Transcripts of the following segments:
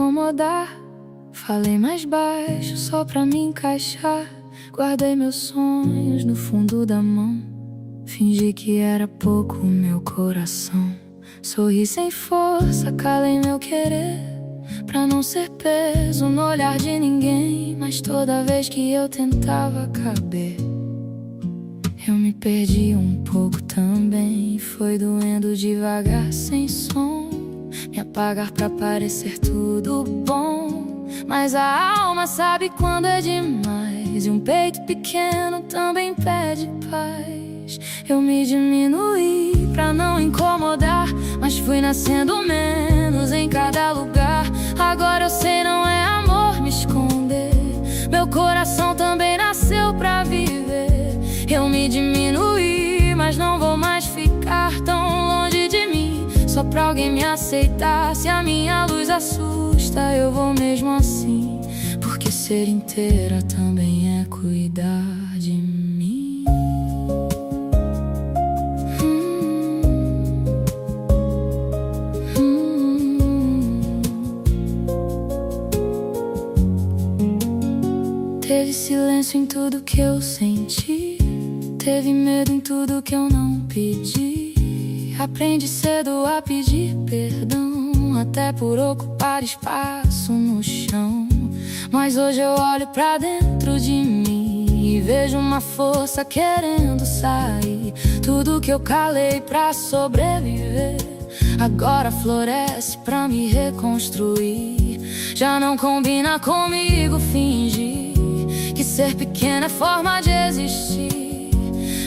incomodar. Falei mais baixo só pra me encaixar. Guardei meus sonhos no fundo da mão. Fingi que era pouco o meu coração. Sorri sem força, calei meu querer, pra não ser peso no olhar de ninguém. Mas toda vez que eu tentava caber, eu me perdi um pouco também. Foi doendo devagar, sem som, me apagar pra parecer tudo bom. Mas a alma sabe quando é demais, e um peito pequeno também pede paz. Eu me diminuí pra não incomodar, mas fui nascendo menos em cada lugar. Agora eu sei, não é amor me esconder, meu coração também nasceu pra viver. Eu me diminuí, mas não vou mais ficar tão longe de mim, só pra alguém me aceitar. Se a minha luz assusta, eu vou mesmo assim, porque ser inteira também é cuidar de mim. Teve silêncio em tudo que eu senti, teve medo em tudo que eu não pedi. Aprendi cedo a pedir perdão, até por ocupar espaço no chão. Mas hoje eu olho pra dentro de mim e vejo uma força querendo sair. Tudo que eu calei pra sobreviver agora floresce pra me reconstruir. Já não combina comigo fingir que ser pequena é forma de existir.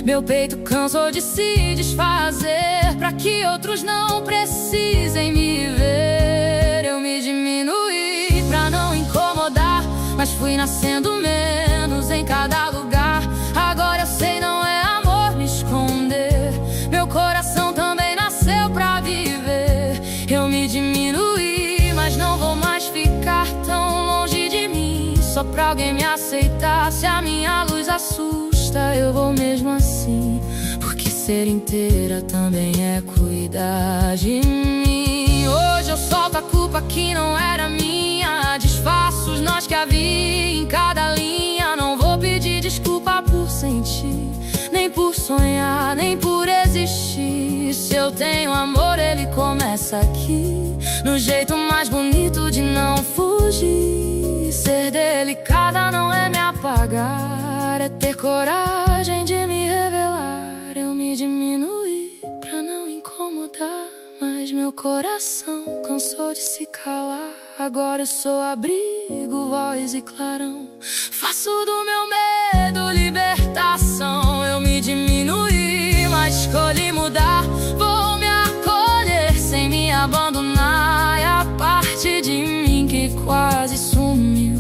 Meu peito cansou de se desfazer pra que outros não precisem me ver. Eu me diminuí pra não incomodar, mas fui nascendo menos em cada lugar. Agora eu sei, não é amor me esconder, meu coração também nasceu pra viver. Eu me diminuí, mas não vou mais ficar tão longe de mim, só pra alguém me aceitar. Se a minha luz assusta, eu vou mesmo assim, porque ser inteira também é cuidar de mim. Hoje eu solto a culpa que não era minha, desfaço os nós que havia em cada linha. Não vou pedir desculpa por sentir, nem por sonhar, nem por existir. Se eu tenho amor, ele começa aqui, no jeito mais bonito de não fugir. Ser delicada não é me apagar, é ter coragem de me revelar. Eu me diminuí pra não incomodar, mas meu coração cansou de se calar. Agora eu sou abrigo, voz e clarão, faço do meu medo libertação. Eu me diminuí, mas escolhi mudar. Vou me acolher sem me abandonar. E a parte de mim que quase sumiu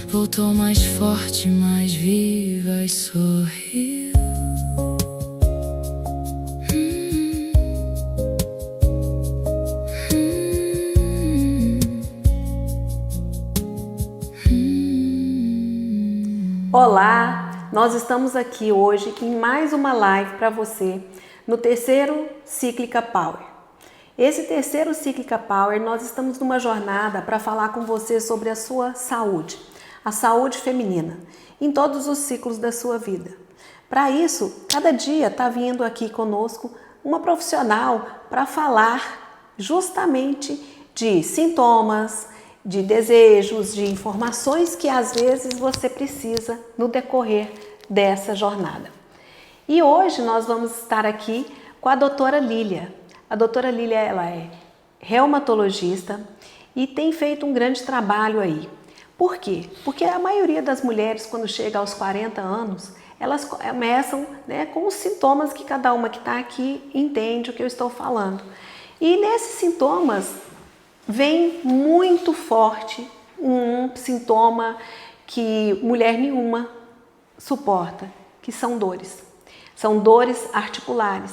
voltou mais forte, mais viva e sorriu. Olá, nós estamos aqui hoje em mais uma live para você no terceiro Cíclica Power. Esse terceiro Cíclica Power, nós estamos numa jornada para falar com você sobre a sua saúde, a saúde feminina, em todos os ciclos da sua vida. Para isso, cada dia está vindo aqui conosco uma profissional para falar justamente de sintomas, de desejos, de informações que às vezes você precisa no decorrer dessa jornada. E hoje nós vamos estar aqui com a doutora Lília. A doutora Lília, ela é reumatologista e tem feito um grande trabalho aí. Por quê? Porque a maioria das mulheres, quando chega aos 40 anos, elas começam, com os sintomas que cada uma que está aqui entende o que eu estou falando. E nesses sintomas vem muito forte um sintoma que mulher nenhuma suporta, que são dores. São dores articulares,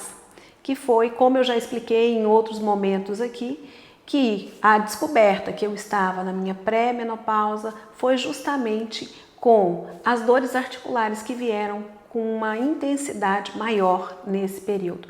que foi, como eu já expliquei em outros momentos aqui, que a descoberta que eu estava na minha pré-menopausa foi justamente com as dores articulares que vieram com uma intensidade maior nesse período.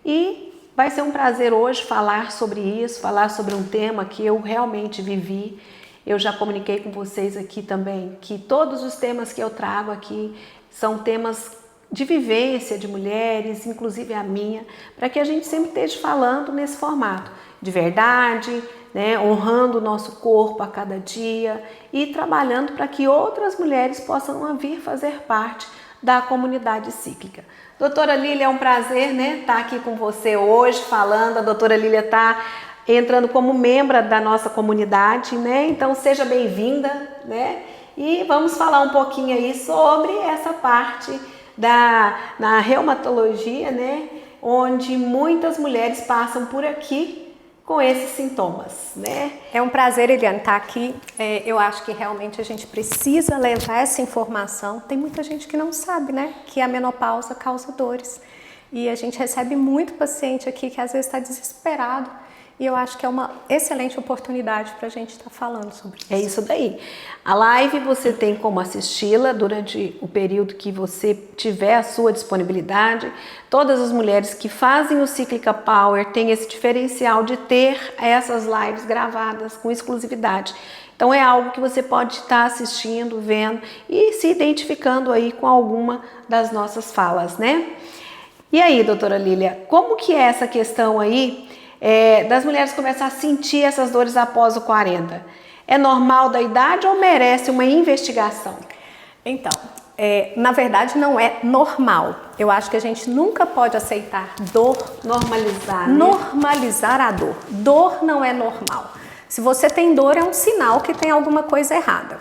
E vai ser um prazer hoje falar sobre isso, falar sobre um tema que eu realmente vivi. Eu já comuniquei com vocês aqui também que todos os temas que eu trago aqui são temas de vivência de mulheres, inclusive a minha, para que a gente sempre esteja falando nesse formato de verdade, né, honrando o nosso corpo a cada dia e trabalhando para que outras mulheres possam vir fazer parte da comunidade cíclica. Doutora Lília, é um prazer, né, estar aqui com você hoje falando. A doutora Lília está entrando como membro da nossa comunidade, né? Então seja bem-vinda, né? E vamos falar um pouquinho aí sobre essa parte na reumatologia, né? Onde muitas mulheres passam por aqui com esses sintomas, né? É um prazer, Eliane, estar aqui. Eu acho que realmente a gente precisa levar essa informação. Tem muita gente que não sabe, né? Que a menopausa causa dores. E a gente recebe muito paciente aqui que às vezes está desesperado. E eu acho que é uma excelente oportunidade para a gente estar falando sobre isso. É isso daí. A live você tem como assisti-la durante o período que você tiver a sua disponibilidade. Todas as mulheres que fazem o Cíclica Power têm esse diferencial de ter essas lives gravadas com exclusividade. Então é algo que você pode estar assistindo, vendo e se identificando aí com alguma das nossas falas, né? E aí, doutora Lília, como que é essa questão aí das mulheres começar a sentir essas dores após o 40? É normal da idade ou merece uma investigação? Então, na verdade não é normal. Eu acho que a gente nunca pode aceitar dor. Normalizar, né? Normalizar a dor. Dor não é normal. Se você tem dor, é um sinal que tem alguma coisa errada.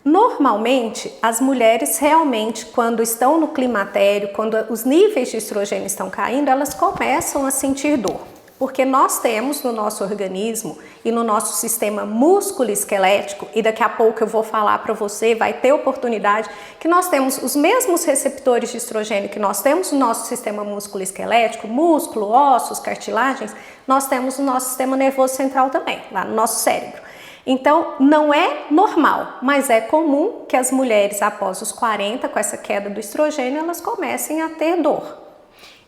Normalmente, as mulheres realmente, quando estão no climatério, quando os níveis de estrogênio estão caindo, elas começam a sentir dor. Porque nós temos no nosso organismo e no nosso sistema músculo-esquelético, e daqui a pouco eu vou falar para você, vai ter oportunidade, que nós temos os mesmos receptores de estrogênio que nós temos no nosso sistema músculo-esquelético, músculo, ossos, cartilagens, nós temos no nosso sistema nervoso central também, lá no nosso cérebro. Então, não é normal, mas é comum que as mulheres após os 40, com essa queda do estrogênio, elas comecem a ter dor.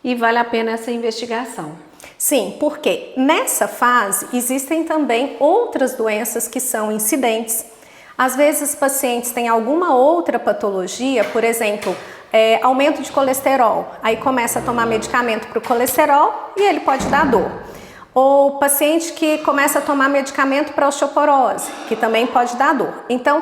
E vale a pena essa investigação. Sim, porque nessa fase existem também outras doenças que são incidentes. Às vezes, pacientes têm alguma outra patologia, por exemplo, aumento de colesterol. Aí começa a tomar medicamento para o colesterol e ele pode dar dor. Ou paciente que começa a tomar medicamento para osteoporose, que também pode dar dor. Então,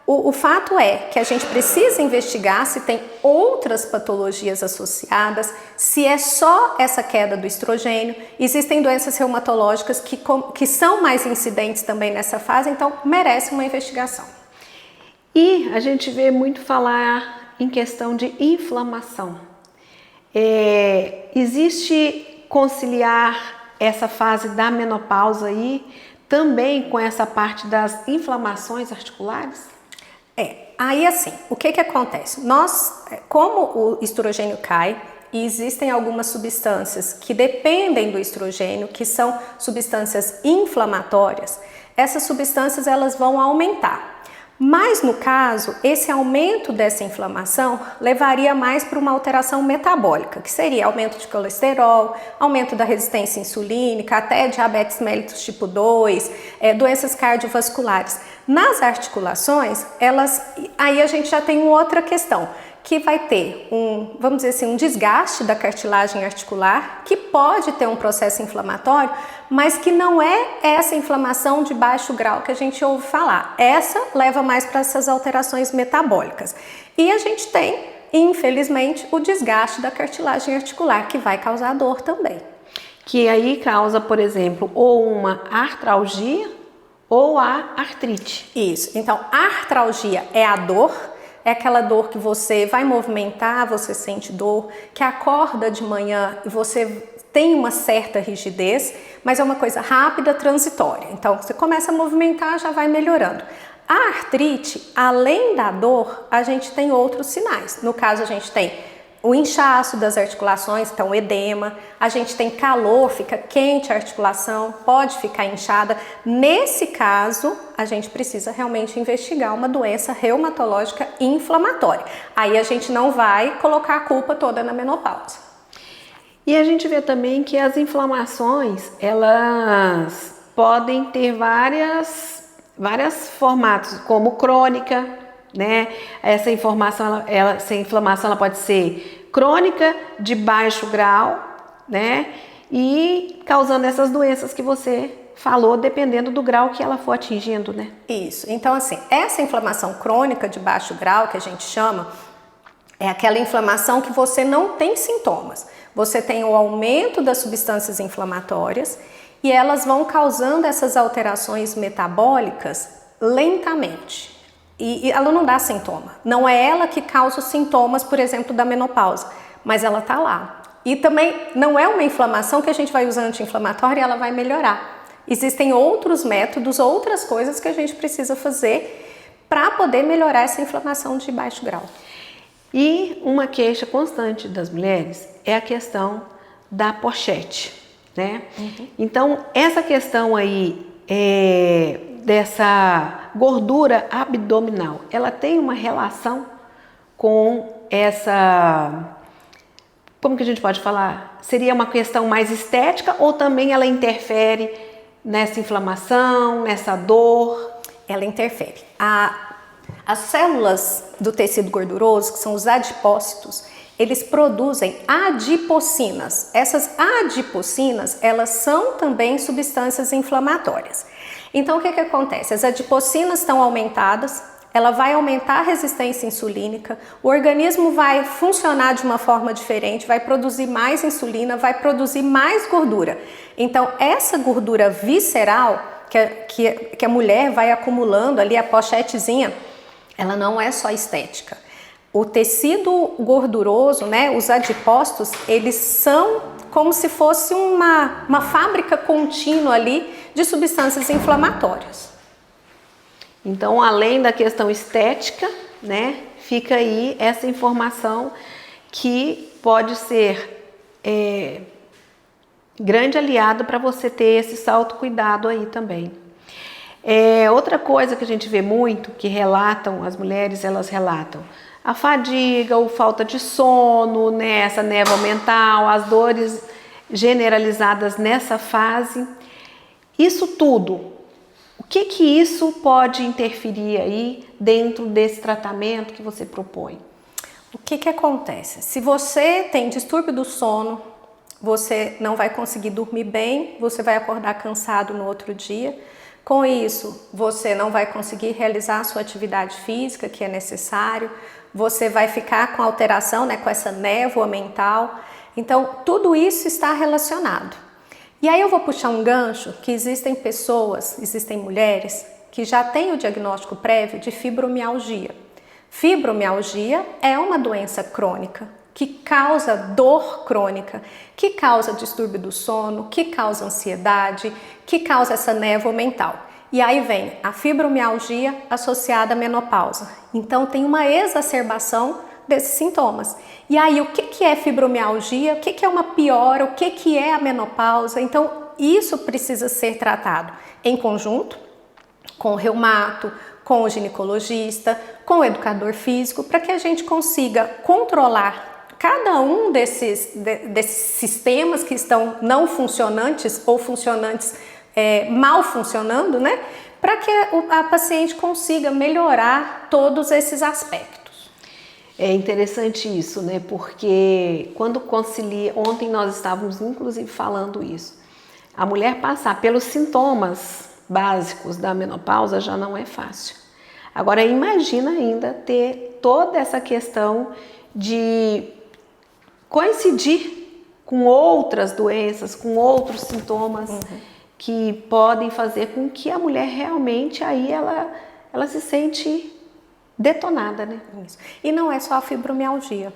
o fato é que a gente precisa investigar se tem outras patologias associadas, se é só essa queda do estrogênio. Existem doenças reumatológicas que são mais incidentes também nessa fase, então merece uma investigação. E a gente vê muito falar em questão de inflamação. Existe conciliar essa fase da menopausa aí também com essa parte das inflamações articulares? Aí assim, o que acontece? Como o estrogênio cai, e existem algumas substâncias que dependem do estrogênio, que são substâncias inflamatórias, essas substâncias elas vão aumentar. Mas no caso, esse aumento dessa inflamação levaria mais para uma alteração metabólica, que seria aumento de colesterol, aumento da resistência insulínica, até diabetes mellitus tipo 2, doenças cardiovasculares. Nas articulações, aí a gente já tem uma outra questão, que vai ter vamos dizer assim, um desgaste da cartilagem articular, que pode ter um processo inflamatório, mas que não é essa inflamação de baixo grau que a gente ouve falar. Essa leva mais para essas alterações metabólicas. E a gente tem, infelizmente, o desgaste da cartilagem articular, que vai causar dor também. Que aí causa, por exemplo, ou uma artralgia ou a artrite. Isso. Então, a artralgia é a dor. É aquela dor que você vai movimentar, você sente dor, que acorda de manhã e você tem uma certa rigidez, mas é uma coisa rápida, transitória. Então, você começa a movimentar, já vai melhorando. A artrite, além da dor, a gente tem outros sinais. No caso, a gente tem o inchaço das articulações, então edema, a gente tem calor, fica quente a articulação, pode ficar inchada. Nesse caso, a gente precisa realmente investigar uma doença reumatológica inflamatória. Aí a gente não vai colocar a culpa toda na menopausa. E a gente vê também que as inflamações, elas podem ter vários formatos, como crônica, né? Essa inflamação ela pode ser crônica de baixo grau, né? E causando essas doenças que você falou, dependendo do grau que ela for atingindo, né? Isso. Então, assim, essa inflamação crônica de baixo grau, que a gente chama, é aquela inflamação que você não tem sintomas. Você tem o aumento das substâncias inflamatórias e elas vão causando essas alterações metabólicas lentamente. E ela não dá sintoma. Não é ela que causa os sintomas, por exemplo, da menopausa, mas ela tá lá. E também não é uma inflamação que a gente vai usar anti-inflamatória e ela vai melhorar. Existem outros métodos, outras coisas que a gente precisa fazer para poder melhorar essa inflamação de baixo grau. E uma queixa constante das mulheres é a questão da pochete, né? Então, essa questão aí dessa gordura abdominal, ela tem uma relação com essa... Como que a gente pode falar? Seria uma questão mais estética ou também ela interfere nessa inflamação, nessa dor? Ela interfere. As células do tecido gorduroso, que são os adipócitos, eles produzem adipocinas. Essas adipocinas, elas são também substâncias inflamatórias. Então, o que acontece? As adipocinas estão aumentadas, ela vai aumentar a resistência insulínica, o organismo vai funcionar de uma forma diferente, vai produzir mais insulina, vai produzir mais gordura. Então, essa gordura visceral que a mulher vai acumulando ali, a pochetezinha, ela não é só estética. O tecido gorduroso, né, os adipócitos, eles são como se fosse uma fábrica contínua ali de substâncias inflamatórias. Então, além da questão estética, né, fica aí essa informação que pode ser grande aliado para você ter esse autocuidado aí também. Outra coisa que a gente vê muito, que relatam, as mulheres, elas relatam a fadiga, ou falta de sono, né, essa névoa mental, as dores generalizadas nessa fase. Isso tudo, o que isso pode interferir aí dentro desse tratamento que você propõe? O que acontece? Se você tem distúrbio do sono, você não vai conseguir dormir bem, você vai acordar cansado no outro dia. Com isso, você não vai conseguir realizar a sua atividade física que é necessário, você vai ficar com alteração, né, com essa névoa mental. Então, tudo isso está relacionado. E aí eu vou puxar um gancho que existem pessoas, existem mulheres que já têm o diagnóstico prévio de fibromialgia. Fibromialgia é uma doença crônica que causa dor crônica, que causa distúrbio do sono, que causa ansiedade, que causa essa névoa mental. E aí vem a fibromialgia associada à menopausa. Então tem uma exacerbação desses sintomas. E aí o que é fibromialgia? O que é uma piora? O que é a menopausa? Então isso precisa ser tratado em conjunto com o reumato, com o ginecologista, com o educador físico, para que a gente consiga controlar cada um desses sistemas que estão não funcionantes ou funcionantes mal funcionando, né? Para que a paciente consiga melhorar todos esses aspectos. É interessante isso, né? Porque quando concilia, ontem nós estávamos inclusive falando isso, a mulher passar pelos sintomas básicos da menopausa já não é fácil. Agora imagina ainda ter toda essa questão de coincidir com outras doenças, com outros sintomas que podem fazer com que a mulher realmente aí ela se sente detonada, né? Isso. E não é só a fibromialgia.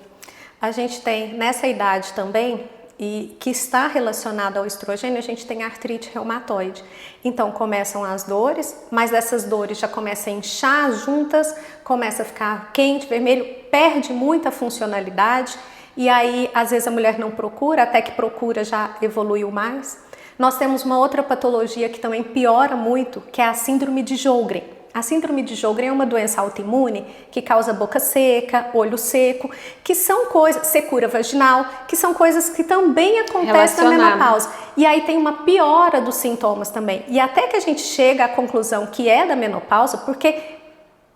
A gente tem nessa idade também, e que está relacionada ao estrogênio, a gente tem artrite reumatoide. Então começam as dores, mas essas dores já começam a inchar juntas, começa a ficar quente, vermelho, perde muita funcionalidade. E aí, às vezes a mulher não procura, até que procura já evoluiu mais. Nós temos uma outra patologia que também piora muito, que é a síndrome de Sjögren. A síndrome de Sjögren é uma doença autoimune que causa boca seca, olho seco, que são coisas, secura vaginal, que são coisas que também acontecem na menopausa. E aí tem uma piora dos sintomas também. E até que a gente chega à conclusão que é da menopausa, porque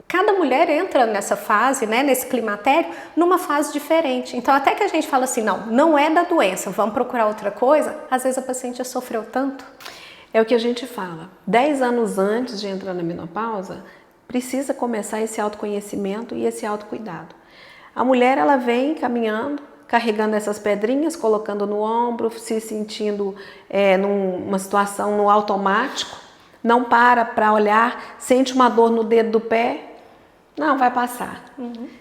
cada mulher entra nessa fase, né, nesse climatério, numa fase diferente. Então até que a gente fala assim, não é da doença, vamos procurar outra coisa, às vezes a paciente já sofreu tanto. É o que a gente fala, 10 anos antes de entrar na menopausa, precisa começar esse autoconhecimento e esse autocuidado. A mulher, ela vem caminhando, carregando essas pedrinhas, colocando no ombro, se sentindo numa situação no automático, não para olhar, sente uma dor no dedo do pé, não, vai passar.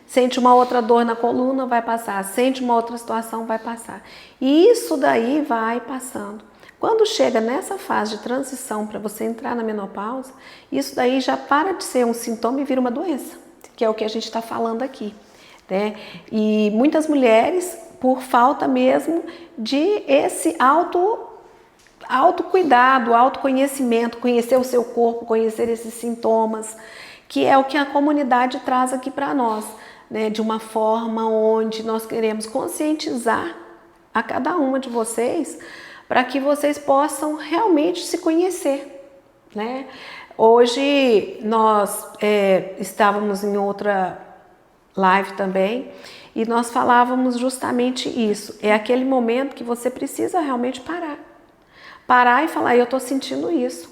Sente uma outra dor na coluna, vai passar. Sente uma outra situação, vai passar. E isso daí vai passando. Quando chega nessa fase de transição para você entrar na menopausa, isso daí já para de ser um sintoma e vira uma doença, que é o que a gente está falando aqui, né? E muitas mulheres, por falta mesmo de esse autocuidado, autoconhecimento, conhecer o seu corpo, conhecer esses sintomas, que é o que a comunidade traz aqui para nós, né? De uma forma onde nós queremos conscientizar a cada uma de vocês, para que vocês possam realmente se conhecer, né? Hoje nós estávamos em outra live também e nós falávamos justamente isso. É aquele momento que você precisa realmente parar e falar, eu estou sentindo isso.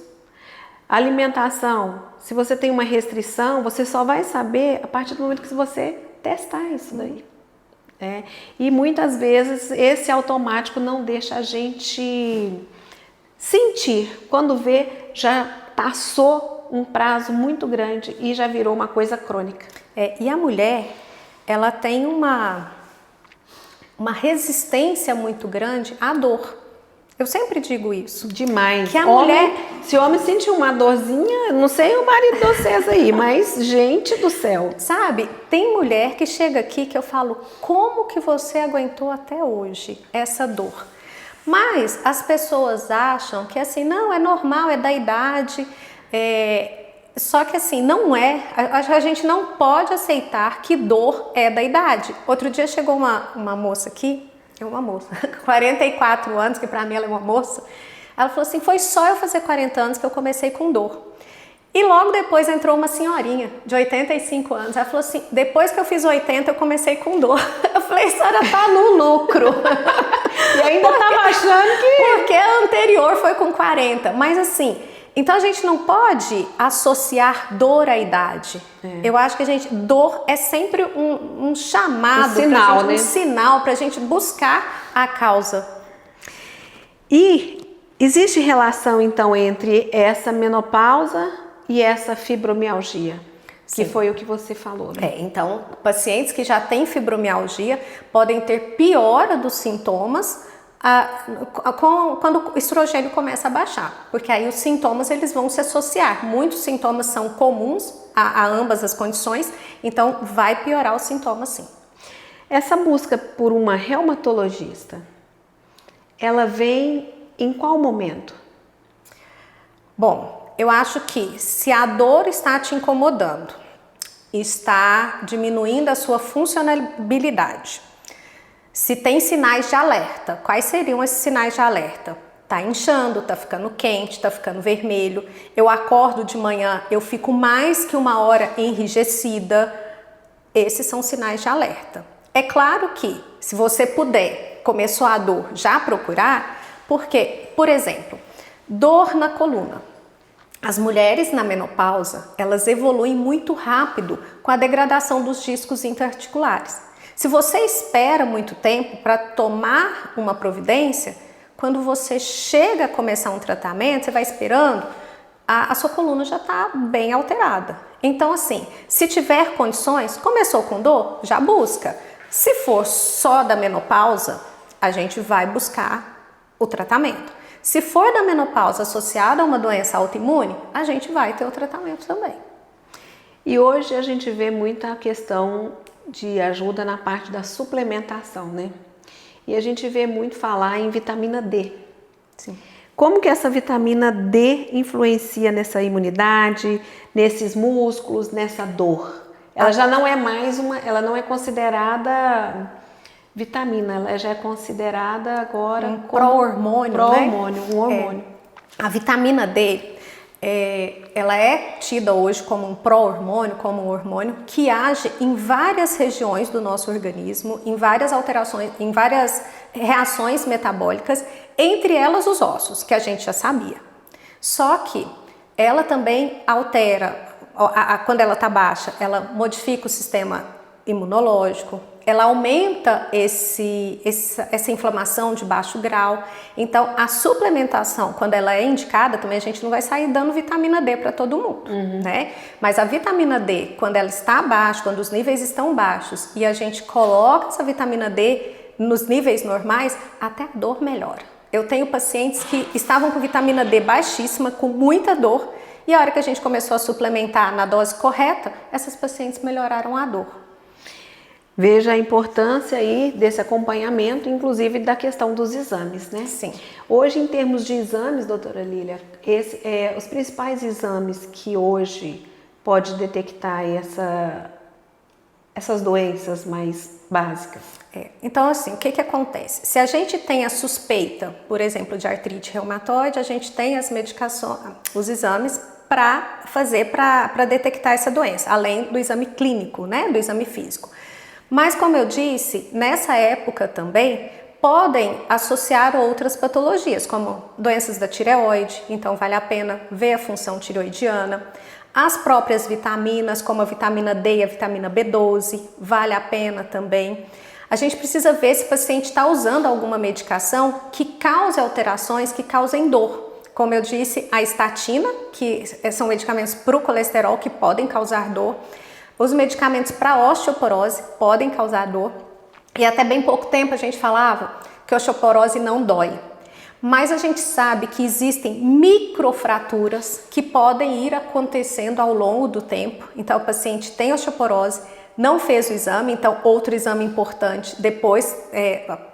Alimentação, se você tem uma restrição, você só vai saber a partir do momento que você testar isso daí. E muitas vezes esse automático não deixa a gente sentir. Quando vê, já passou um prazo muito grande e já virou uma coisa crônica. E a mulher, ela tem uma resistência muito grande à dor. Eu sempre digo isso. Demais. Que a mulher... Se o homem sente uma dorzinha, não sei o marido de vocês aí, mas gente do céu. Sabe, tem mulher que chega aqui que eu falo, como que você aguentou até hoje essa dor? Mas as pessoas acham que assim, não, é normal, é da idade, só que assim, não é. A gente não pode aceitar que dor é da idade. Outro dia chegou uma moça aqui, 44 anos, que pra mim ela é uma moça. Ela falou assim, foi só eu fazer 40 anos que eu comecei com dor. E logo depois entrou uma senhorinha de 85 anos. Ela falou assim, depois que eu fiz 80 eu comecei com dor. Eu falei, a senhora tá no lucro. E ainda tava achando que... Porque a anterior foi com 40. Mas assim, então a gente não pode associar dor à idade. Eu acho que dor é sempre um chamado, um sinal pra gente buscar a causa. E existe relação então entre essa menopausa e essa fibromialgia? Sim. Que foi o que você falou, né? Então, pacientes que já têm fibromialgia podem ter piora dos sintomas quando o estrogênio começa a baixar, porque aí os sintomas eles vão se associar. Muitos sintomas são comuns a ambas as condições, então vai piorar os sintomas sim. Essa busca por uma reumatologista, ela vem em qual momento? Bom, eu acho que se a dor está te incomodando, está diminuindo a sua funcionalidade, se tem sinais de alerta, quais seriam esses sinais de alerta? Tá inchando, tá ficando quente, tá ficando vermelho, eu acordo de manhã, eu fico mais que uma hora enrijecida, esses são sinais de alerta. É claro que, se você puder, começou a dor, já procurar, porque, por exemplo, dor na coluna. As mulheres na menopausa, elas evoluem muito rápido com a degradação dos discos interarticulares. Se você espera muito tempo para tomar uma providência, quando você chega a começar um tratamento, você vai esperando, a sua coluna já está bem alterada. Então assim, se tiver condições, começou com dor, já busca. Se for só da menopausa, a gente vai buscar o tratamento. Se for da menopausa associada a uma doença autoimune, a gente vai ter o tratamento também. E hoje a gente vê muita questão de ajuda na parte da suplementação, né? E a gente vê muito falar em vitamina D. Sim. Como que essa vitamina D influencia nessa imunidade, nesses músculos, nessa dor? Ela já não é mais ela não é considerada vitamina, ela já é considerada agora um pró-hormônio, pró-hormônio, um hormônio. A vitamina D, ela é tida hoje como um pró-hormônio, como um hormônio que age em várias regiões do nosso organismo, em várias alterações, em várias reações metabólicas, entre elas os ossos, que a gente já sabia. Só que ela também altera, quando ela está baixa, ela modifica o sistema imunológico, ela aumenta essa inflamação de baixo grau. Então, a suplementação, quando ela é indicada, também a gente não vai sair dando vitamina D para todo mundo, né? Mas a vitamina D, quando ela está baixa, quando os níveis estão baixos e a gente coloca essa vitamina D nos níveis normais, até a dor melhora. Eu tenho pacientes que estavam com vitamina D baixíssima, com muita dor, e a hora que a gente começou a suplementar na dose correta, essas pacientes melhoraram a dor. Veja a importância aí desse acompanhamento, inclusive da questão dos exames, né? Sim. Hoje, em termos de exames, doutora Lília, os principais exames que hoje pode detectar essas doenças mais básicas. Então, assim, o que acontece? Se a gente tem a suspeita, por exemplo, de artrite reumatoide, a gente tem as medicações, os exames para fazer, para detectar essa doença, além do exame clínico, né, do exame físico. Mas, como eu disse, nessa época também podem associar outras patologias, como doenças da tireoide, então vale a pena ver a função tireoidiana. As próprias vitaminas, como a vitamina D e a vitamina B12, vale a pena também. A gente precisa ver se o paciente está usando alguma medicação que cause alterações, que causem dor. Como eu disse, a estatina, que são medicamentos para o colesterol que podem causar dor. Os medicamentos para osteoporose podem causar dor. E até bem pouco tempo a gente falava que a osteoporose não dói. Mas a gente sabe que existem microfraturas que podem ir acontecendo ao longo do tempo. Então o paciente tem osteoporose, não fez o exame, então outro exame importante depois,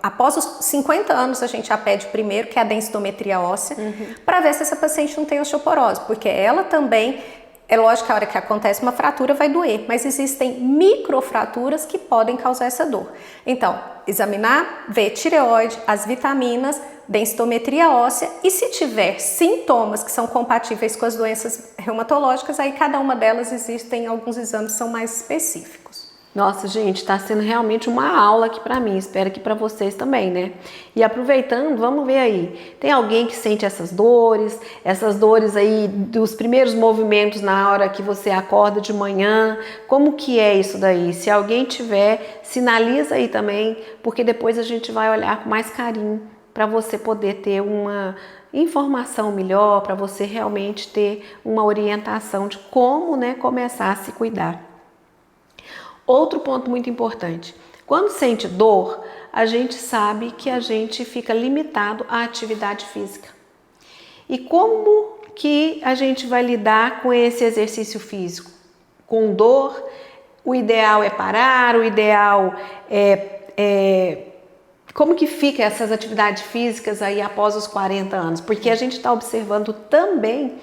após os 50 anos a gente já pede primeiro, que é a densitometria óssea, para ver se essa paciente não tem osteoporose, porque ela também, é lógico que a hora que acontece uma fratura vai doer, mas existem microfraturas que podem causar essa dor. Então, examinar, ver tireoide, as vitaminas, densitometria óssea, e se tiver sintomas que são compatíveis com as doenças reumatológicas, aí cada uma delas existem alguns exames que são mais específicos. Nossa, gente, está sendo realmente uma aula aqui para mim, espero que para vocês também, né? E aproveitando, vamos ver aí, tem alguém que sente essas dores aí dos primeiros movimentos na hora que você acorda de manhã, como que é isso daí? Se alguém tiver, sinaliza aí também, porque depois a gente vai olhar com mais carinho para você poder ter uma informação melhor, para você realmente ter uma orientação de como, né, começar a se cuidar. Outro ponto muito importante, quando sente dor, a gente sabe que a gente fica limitado à atividade física. E como que a gente vai lidar com esse exercício físico? Com dor, o ideal é parar, o ideal como que fica essas atividades físicas aí após os 40 anos? Porque a gente está observando também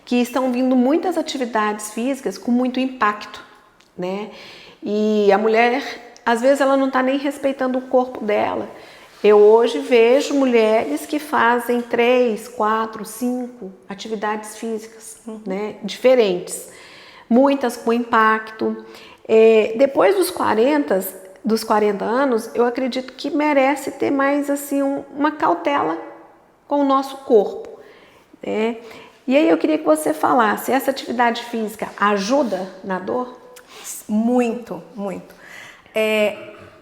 que estão vindo muitas atividades físicas com muito impacto, né? E a mulher, às vezes, ela não está nem respeitando o corpo dela. Eu hoje vejo mulheres que fazem 3, 4, 5 atividades físicas, né, diferentes, muitas com impacto. Depois dos 40 anos, eu acredito que merece ter mais assim uma cautela com o nosso corpo, né? E aí eu queria que você falasse, essa atividade física ajuda na dor? Muito, muito.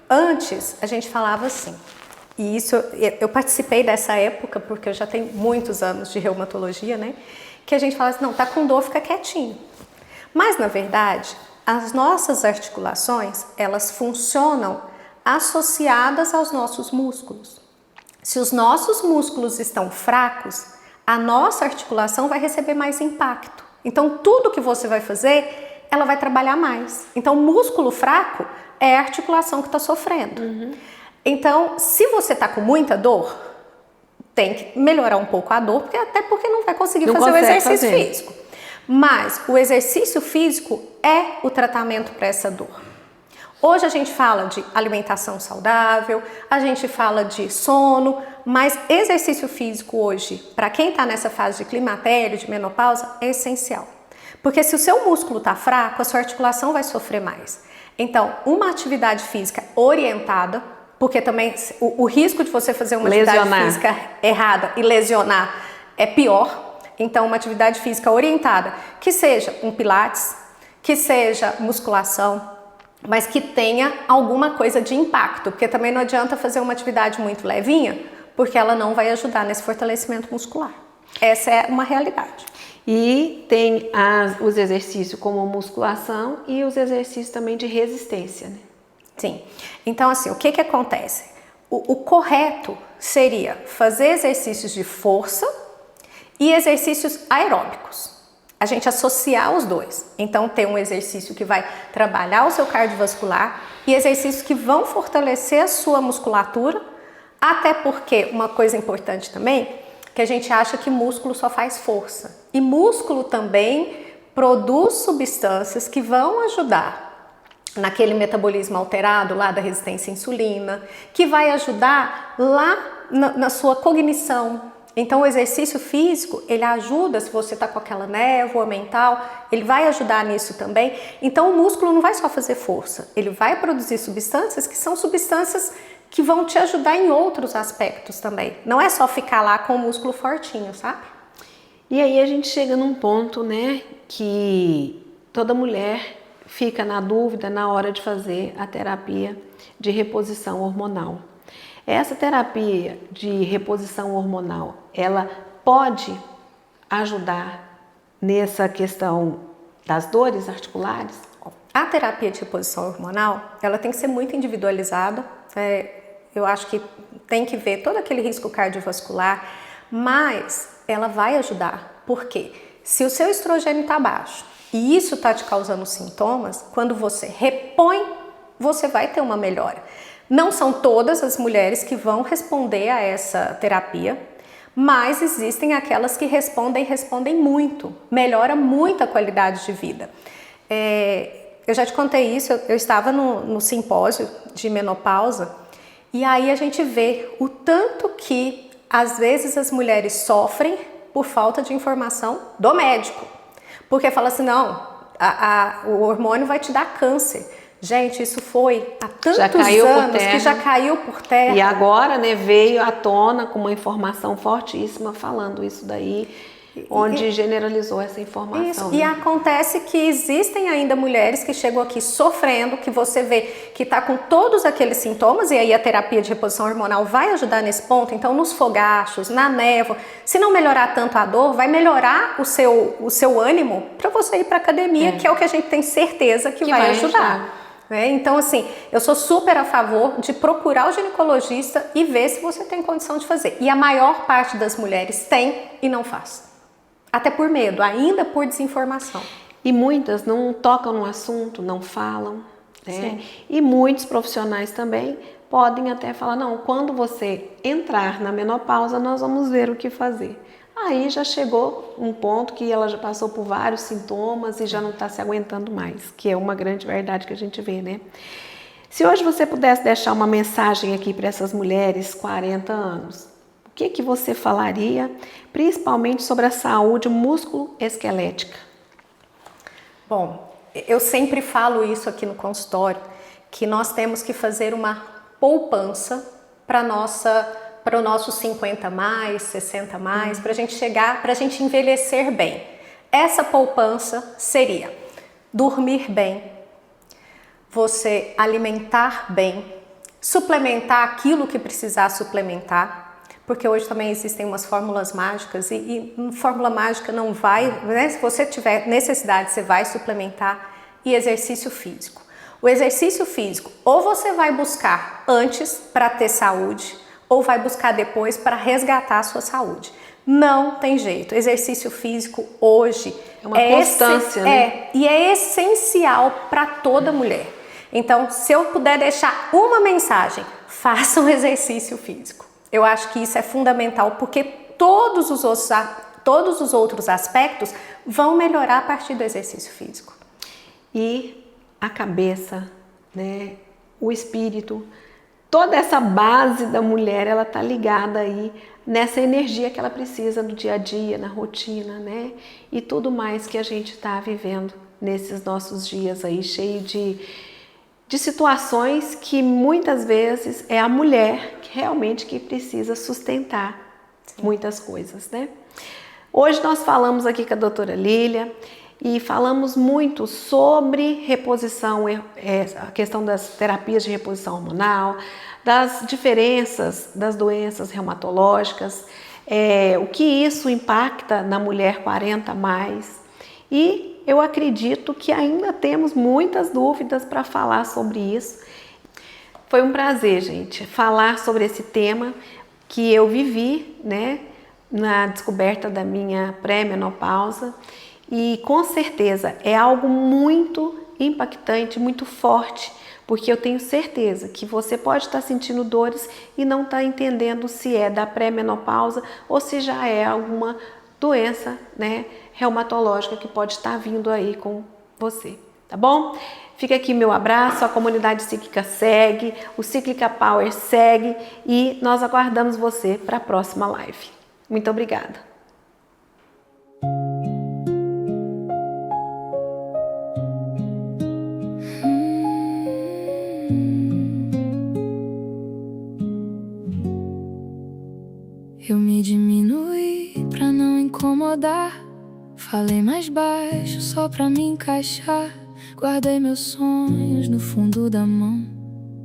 Antes a gente falava assim, e isso eu participei dessa época porque eu já tenho muitos anos de reumatologia, né? Que a gente falava assim, não, tá com dor, fica quietinho. Mas na verdade, as nossas articulações, elas funcionam associadas aos nossos músculos. Se os nossos músculos estão fracos, a nossa articulação vai receber mais impacto. Então tudo que você vai fazer, ela vai trabalhar mais. Então, músculo fraco é a articulação que está sofrendo. Então, se você está com muita dor, tem que melhorar um pouco a dor, até porque não vai conseguir Não fazer o consegue exercício fazer. físico. Mas o exercício físico é o tratamento para essa dor. Hoje a gente fala de alimentação saudável, a gente fala de sono, mas exercício físico hoje, para quem está nessa fase de climatério, de menopausa, é essencial. Porque se o seu músculo está fraco, a sua articulação vai sofrer mais. Então, uma atividade física orientada, porque também o risco de você fazer uma atividade física errada e lesionar é pior. Então, uma atividade física orientada, que seja um pilates, que seja musculação, mas que tenha alguma coisa de impacto, porque também não adianta fazer uma atividade muito levinha, porque ela não vai ajudar nesse fortalecimento muscular. Essa é uma realidade. E tem os exercícios como musculação e os exercícios também de resistência, né? Sim. Então, assim, o que acontece? O correto seria fazer exercícios de força e exercícios aeróbicos. A gente associar os dois. Então, ter um exercício que vai trabalhar o seu cardiovascular e exercícios que vão fortalecer a sua musculatura, até porque uma coisa importante também, que a gente acha que músculo só faz força. E músculo também produz substâncias que vão ajudar naquele metabolismo alterado lá da resistência à insulina, que vai ajudar lá na sua cognição. Então o exercício físico, ele ajuda, se você está com aquela névoa mental, ele vai ajudar nisso também. Então o músculo não vai só fazer força, ele vai produzir substâncias que são substâncias que vão te ajudar em outros aspectos também. Não é só ficar lá com o músculo fortinho, sabe? E aí a gente chega num ponto, né, que toda mulher fica na dúvida na hora de fazer a terapia de reposição hormonal. Essa terapia de reposição hormonal, ela pode ajudar nessa questão das dores articulares? A terapia de reposição hormonal, ela tem que ser muito individualizada. Eu acho que tem que ver todo aquele risco cardiovascular, mas ela vai ajudar. Por quê? Se o seu estrogênio está baixo e isso está te causando sintomas, quando você repõe, você vai ter uma melhora. Não são todas as mulheres que vão responder a essa terapia, mas existem aquelas que respondem muito, melhora muito a qualidade de vida. Eu já te contei isso, eu estava no simpósio de menopausa e aí a gente vê o tanto que às vezes as mulheres sofrem por falta de informação do médico. Porque fala assim, não, o hormônio vai te dar câncer. Gente, isso foi há tantos anos que já caiu por terra. E agora, né, veio à tona com uma informação fortíssima falando isso daí, onde generalizou essa informação. Isso, né? E acontece que existem ainda mulheres que chegam aqui sofrendo, que você vê que está com todos aqueles sintomas, e aí a terapia de reposição hormonal vai ajudar nesse ponto. Então, nos fogachos, na névoa, se não melhorar tanto a dor, vai melhorar o seu ânimo para você ir para academia, que é o que a gente tem certeza que vai ajudar. Então, assim, eu sou super a favor de procurar o ginecologista e ver se você tem condição de fazer. E a maior parte das mulheres tem e não faz. Até por medo, ainda por desinformação. E muitas não tocam no assunto, não falam, né? E muitos profissionais também podem até falar, não, quando você entrar na menopausa, nós vamos ver o que fazer. Aí já chegou um ponto que ela já passou por vários sintomas e já não está se aguentando mais, que é uma grande verdade que a gente vê, né? Se hoje você pudesse deixar uma mensagem aqui para essas mulheres 40 anos, o que você falaria, principalmente sobre a saúde músculo-esquelética? Bom, eu sempre falo isso aqui no consultório, que nós temos que fazer uma poupança para o nosso 50 mais, 60 mais, para a gente chegar, para a gente envelhecer bem. Essa poupança seria dormir bem, você alimentar bem, suplementar aquilo que precisar suplementar, porque hoje também existem umas fórmulas mágicas e fórmula mágica não vai, né? Se você tiver necessidade, você vai suplementar. E exercício físico. O exercício físico, ou você vai buscar antes para ter saúde, ou vai buscar depois para resgatar a sua saúde. Não tem jeito. Exercício físico hoje é uma constância, né? E é essencial para toda mulher. Então, se eu puder deixar uma mensagem, façam exercício físico. Eu acho que isso é fundamental, porque todos os outros aspectos vão melhorar a partir do exercício físico. E a cabeça, né, o espírito, toda essa base da mulher, ela tá ligada aí nessa energia que ela precisa no dia a dia, na rotina, né? E tudo mais que a gente está vivendo nesses nossos dias aí, cheio de situações que muitas vezes é a mulher que realmente que precisa sustentar muitas coisas, né? Hoje nós falamos aqui com a doutora Lília e falamos muito sobre reposição, a questão das terapias de reposição hormonal, das diferenças das doenças reumatológicas, o que isso impacta na mulher 40 a mais. E eu acredito que ainda temos muitas dúvidas para falar sobre isso. Foi um prazer, gente, falar sobre esse tema que eu vivi, né, na descoberta da minha pré-menopausa, e com certeza é algo muito impactante, muito forte, porque eu tenho certeza que você pode estar sentindo dores e não está entendendo se é da pré-menopausa ou se já é alguma doença, né, reumatológica que pode estar vindo aí com você, tá bom? Fica aqui meu abraço, a comunidade cíclica segue, o Cíclica Power segue e nós aguardamos você para a próxima live. Muito obrigada! Eu me diminui pra não incomodar. Falei mais baixo só pra me encaixar. Guardei meus sonhos no fundo da mão.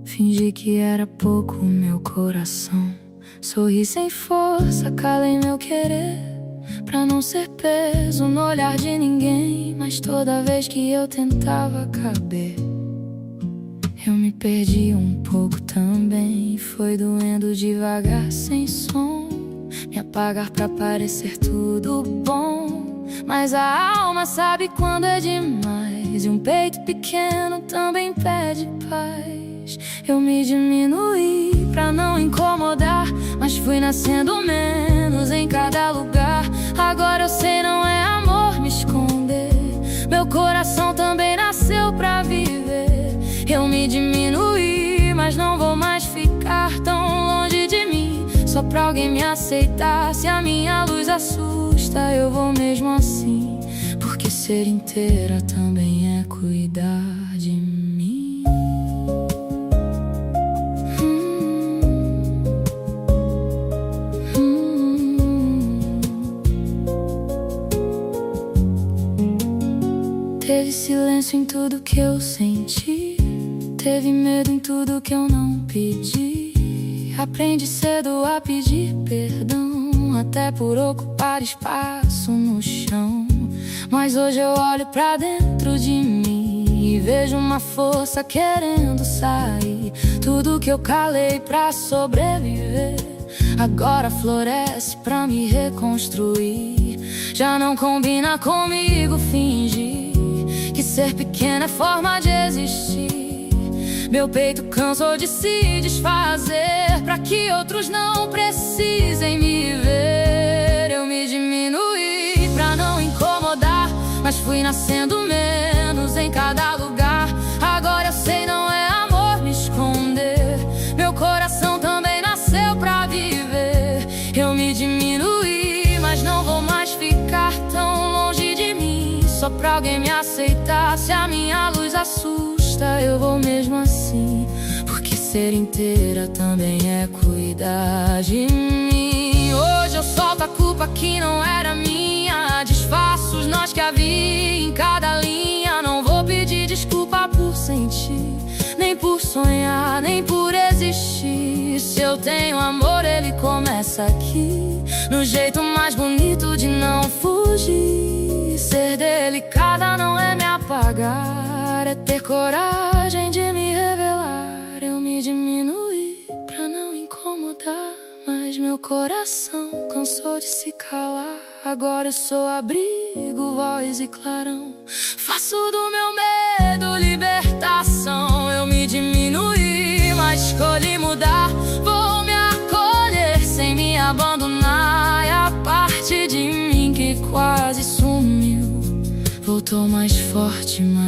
Fingi que era pouco o meu coração. Sorri sem força, calei meu querer, pra não ser peso no olhar de ninguém. Mas toda vez que eu tentava caber, eu me perdi um pouco também. Foi doendo devagar, sem som, me apagar pra parecer tudo bom. Mas a alma sabe quando é demais, e um peito pequeno também pede paz. Eu me diminuí pra não incomodar, mas fui nascendo menos em cada lugar. Agora eu sei, não é amor me esconder, meu coração também nasceu pra viver. Eu me diminuí, mas não vou mais ficar tão longe de mim, só pra alguém me aceitar. Se a minha luz assusta, eu vou mesmo assim, porque ser inteira também é cuidar de mim. Teve silêncio em tudo que eu senti, teve medo em tudo que eu não pedi. Aprendi cedo a pedir perdão, até por ocupar espaço no chão. Mas hoje eu olho pra dentro de mim e vejo uma força querendo sair. Tudo que eu calei pra sobreviver agora floresce pra me reconstruir. Já não combina comigo fingir que ser pequena é forma de existir. Meu peito cansou de se desfazer pra que outros não precisem me ver. Eu me diminuí pra não incomodar, mas fui nascendo menos em cada lugar. Agora eu sei, não é amor me esconder, meu coração também nasceu pra viver. Eu me diminuí, mas não vou mais ficar tão longe de mim, só pra alguém me aceitar. Se a minha luz assusta, eu vou mesmo assim, porque ser inteira também é cuidar de mim. Hoje eu solto a culpa que não era minha, desfaço os nós que havia em cada linha. Não vou pedir desculpa por sentir, nem por sonhar, nem por existir. Se eu tenho amor, ele começa aqui, no jeito mais bonito de não fugir. Ser delicada não é me apagar, é ter coragem de me revelar. Eu me diminuí pra não incomodar, mas meu coração cansou de se calar. Agora eu sou abrigo, voz e clarão, faço do meu medo libertação. Eu me diminuí, mas escolhi mudar, vou me acolher. sou mais forte, mas